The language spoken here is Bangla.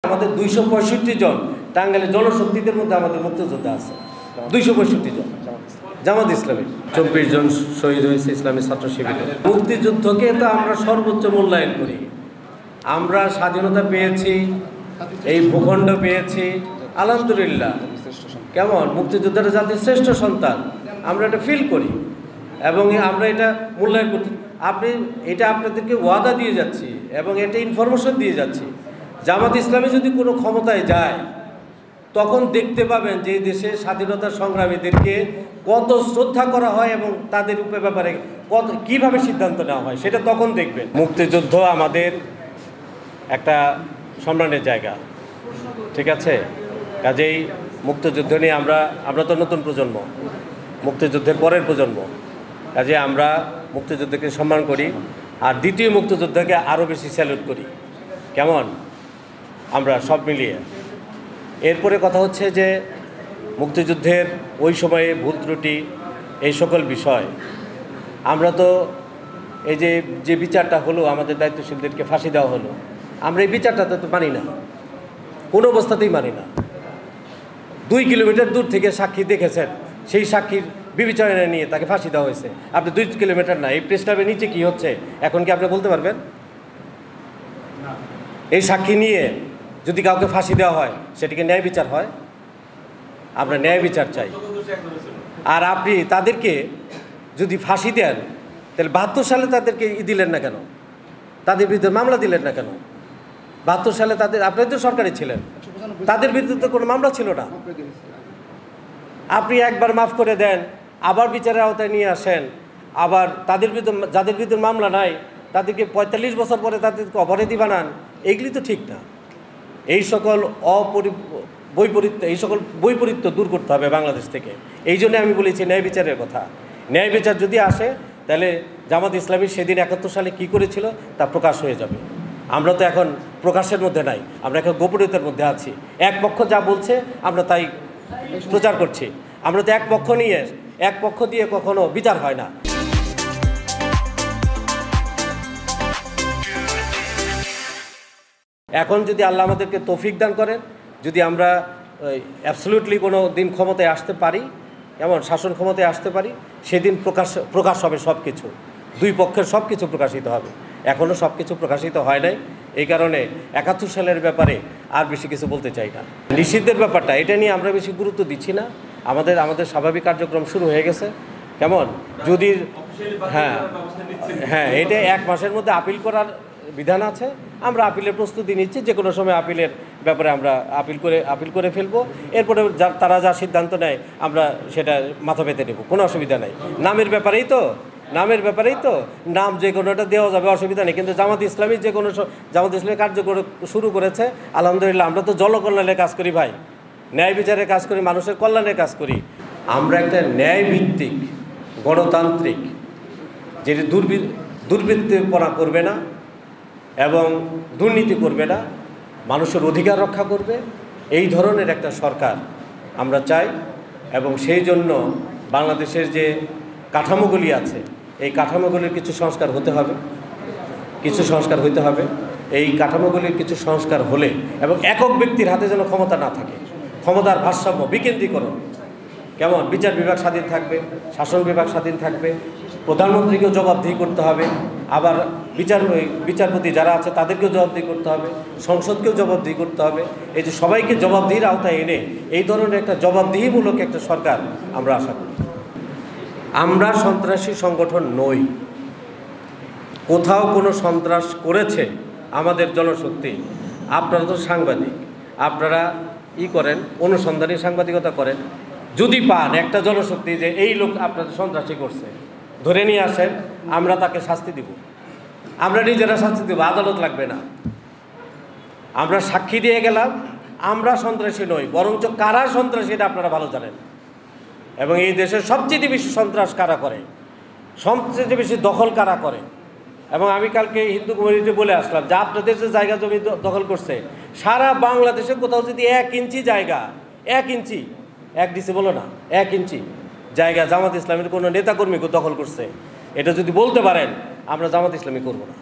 আমাদের 265 জন টাঙ্গাইলের জনশক্তিদের মধ্যে আমাদের মুক্তিযোদ্ধা আছে 265 জন। জামাত ইসলামী 24 জন শহীদ হয়েছে ইসলামী ছাত্র শিবিরে। মুক্তিযুদ্ধকে তো আমরা সর্বোচ্চ মূল্যায়ন করি। আমরা স্বাধীনতা পেয়েছি, এই ভূখণ্ড পেয়েছি, আলহামদুলিল্লাহ। কেমন মুক্তিযোদ্ধারা জাতির শ্রেষ্ঠ সন্তান, আমরা এটা ফিল করি এবং আমরা এটা মূল্যায়ন করছি। এটা আপনাদেরকে ওয়াদা দিয়ে যাচ্ছি এবং এটা ইনফরমেশন দিয়ে যাচ্ছি। জামাত ইসলামী যদি কোনো ক্ষমতায় যায় তখন দেখতে পাবেন যে দেশে স্বাধীনতা সংগ্রামীদেরকে কত শ্রদ্ধা করা হয় এবং তাদের ব্যাপারে কীভাবে সিদ্ধান্ত নেওয়া হয় সেটা তখন দেখবেন। মুক্তিযুদ্ধ আমাদের একটা সম্মানের জায়গা, ঠিক আছে? কাজেই মুক্তিযুদ্ধ নিয়ে আমরা তো নতুন প্রজন্ম, মুক্তিযুদ্ধের পরের প্রজন্ম, কাজে আমরা মুক্তিযুদ্ধকে সম্মান করি আর দ্বিতীয় মুক্তিযুদ্ধকে আরও বেশি স্যালুট করি। কেমন আমরা সব মিলিয়ে। এরপরে কথা হচ্ছে যে মুক্তিযুদ্ধের ওই সময়ে ভুল ত্রুটি এই সকল বিষয় আমরা তো এই যে বিচারটা হলো, আমাদের দায়িত্বশীলদেরকে ফাঁসি দেওয়া হলো, আমরা এই বিচারটা তো মানি না, কোনো অবস্থাতেই মানি না। 2 কিলোমিটার দূর থেকে সাক্ষী দেখেছেন, সেই সাক্ষীর বিবেচনা নিয়ে তাকে ফাঁসি দেওয়া হয়েছে। আপনি 2 কিলোমিটার না, এই প্রেস ক্লাবের নিচে কী হচ্ছে এখন কি আপনি বলতে পারবেন? এই সাক্ষী নিয়ে যদি কাউকে ফাঁসি দেওয়া হয় সেটিকে ন্যায় বিচার হয়? আমরা ন্যায় বিচার চাই। আর আপনি তাদেরকে যদি ফাঁসি দেন তাহলে 72 সালে তাদেরকে দিলেন না কেন? তাদের বিরুদ্ধে মামলা দিলেন না কেন? 72 সালে আপনি তো সরকারে ছিলেন, তাদের বিরুদ্ধে তো কোনো মামলা ছিল না। আপনি একবার মাফ করে দেন, আবার বিচারের আওতায় নিয়ে আসেন, আবার যাদের বিরুদ্ধে মামলা নাই তাদেরকে 45 বছর পরে তাদেরকে অপরাধী বানান। এগুলি তো ঠিক না। এই সকল বৈপরীত্য দূর করতে হবে বাংলাদেশ থেকে। এই জন্য আমি বলেছি ন্যায় বিচারের কথা। ন্যায় বিচার যদি আসে তাহলে জামাত ইসলামী সেদিন 71 সালে কী করেছিল তা প্রকাশ হয়ে যাবে। আমরা তো এখন প্রকাশের মধ্যে নাই, আমরা এখন গোপনীয়তার মধ্যে আছি। এক পক্ষ যা বলছে আমরা তাই প্রচার করছি। আমরা তো এক পক্ষ দিয়ে কখনো বিচার হয় না। এখন যদি আল্লাহ আমাদেরকে তৌফিক দান করেন, যদি আমরা অ্যাবসলিউটলি কোনো দিন ক্ষমতায় আসতে পারি, এমন শাসন ক্ষমতায় আসতে পারি, সেদিন প্রকাশ হবে সব কিছু, 2 পক্ষের সব কিছু প্রকাশিত হবে। এখনও সব কিছু প্রকাশিত হয় নাই, এই কারণে 71 সালের ব্যাপারে আর বেশি কিছু বলতে চাই না। নিষিদ্ধের ব্যাপারটা এটা নিয়ে আমরা বেশি গুরুত্ব দিচ্ছি না। আমাদের স্বাভাবিক কার্যক্রম শুরু হয়ে গেছে। কেমন যদি হ্যাঁ এটা 1 মাসের মধ্যে আপিল করার বিধান আছে। আমরা আপিলের প্রস্তুতি নিচ্ছি, যে কোনো সময় আপিলের ব্যাপারে আমরা আপিল করে ফেলবো। এরপরে তারা যা সিদ্ধান্ত নেয় আমরা সেটা মাথা পেতে নেব, কোনো অসুবিধা নেই। নামের ব্যাপারেই তো নাম যে কোনোটা দেওয়া যাবে, অসুবিধা নেই। কিন্তু জামাত ইসলামী কার্য শুরু করেছে, আলহামদুলিল্লাহ। আমরা তো জনকল্যাণের কাজ করি ভাই, ন্যায় বিচারের কাজ করি, মানুষের কল্যাণের কাজ করি। আমরা একটা ন্যায়ভিত্তিক গণতান্ত্রিক, যেটি দুর্বৃত্তপনা করবে না এবং দুর্নীতি করবে না, মানুষের অধিকার রক্ষা করবে, এই ধরনের একটা সরকার আমরা চাই। এবং সেই জন্য বাংলাদেশের যে কাঠামোগুলি আছে, এই কাঠামোগুলির কিছু সংস্কার হতে হবে। এই কাঠামোগুলির কিছু সংস্কার হলে এবং একক ব্যক্তির হাতে যেন ক্ষমতা না থাকে, ক্ষমতার ভারসাম্য, বিকেন্দ্রীকরণ। কেমন বিচার বিভাগ স্বাধীন থাকবে, শাসন বিভাগ স্বাধীন থাকবে, প্রধানমন্ত্রীকেও জবাবদিহি করতে হবে, আবার বিচারপতি যারা আছে তাদেরকেও জবাবদিহি করতে হবে, সংসদকেও জবাবদিহি করতে হবে। এই যে সবাইকে জবাবদিহির আওতায় এনে এই ধরনের একটা জবাবদিহিমূলক একটা সরকার আমরা আশা করি। আমরা সন্ত্রাসী সংগঠন নই। কোথাও কোনো সন্ত্রাস করেছে আমাদের জনশক্তি, আপনারা তো সাংবাদিক, আপনারা করেন, অনুসন্ধানী সাংবাদিকতা করেন। যদি পান একটা জনশক্তি যে এই লোক আপনাদের সন্ত্রাসী করছে, ধরে নিয়ে আসেন, আমরা তাকে শাস্তি দিব। আমরা নিজেরা শাস্তি দেব, আদালত লাগবে না। আমরা সাক্ষী দিয়ে গেলাম, আমরা সন্ত্রাসী নই, বরঞ্চ কারা সন্ত্রাসী এটা আপনারা ভালো জানেন। এবং এই দেশের সবচেয়ে বেশি সন্ত্রাস কারা করে, সবচেয়ে বেশি দখল কারা করে। এবং আমি কালকে হিন্দু কমিউনিটি বলে আসলাম যে আপনাদের যে জায়গা জমি দখল করছে, সারা বাংলাদেশে কোথাও যদি 1 ইঞ্চি জায়গা, 1 ইঞ্চি, 1 ডিসি বলো না, 1 ইঞ্চি জায়গা জামাত ইসলামের কোনো নেতাকর্মীকে দখল করছে, এটা যদি বলতে পারেন, আমরা জামাত ইসলামী করব না।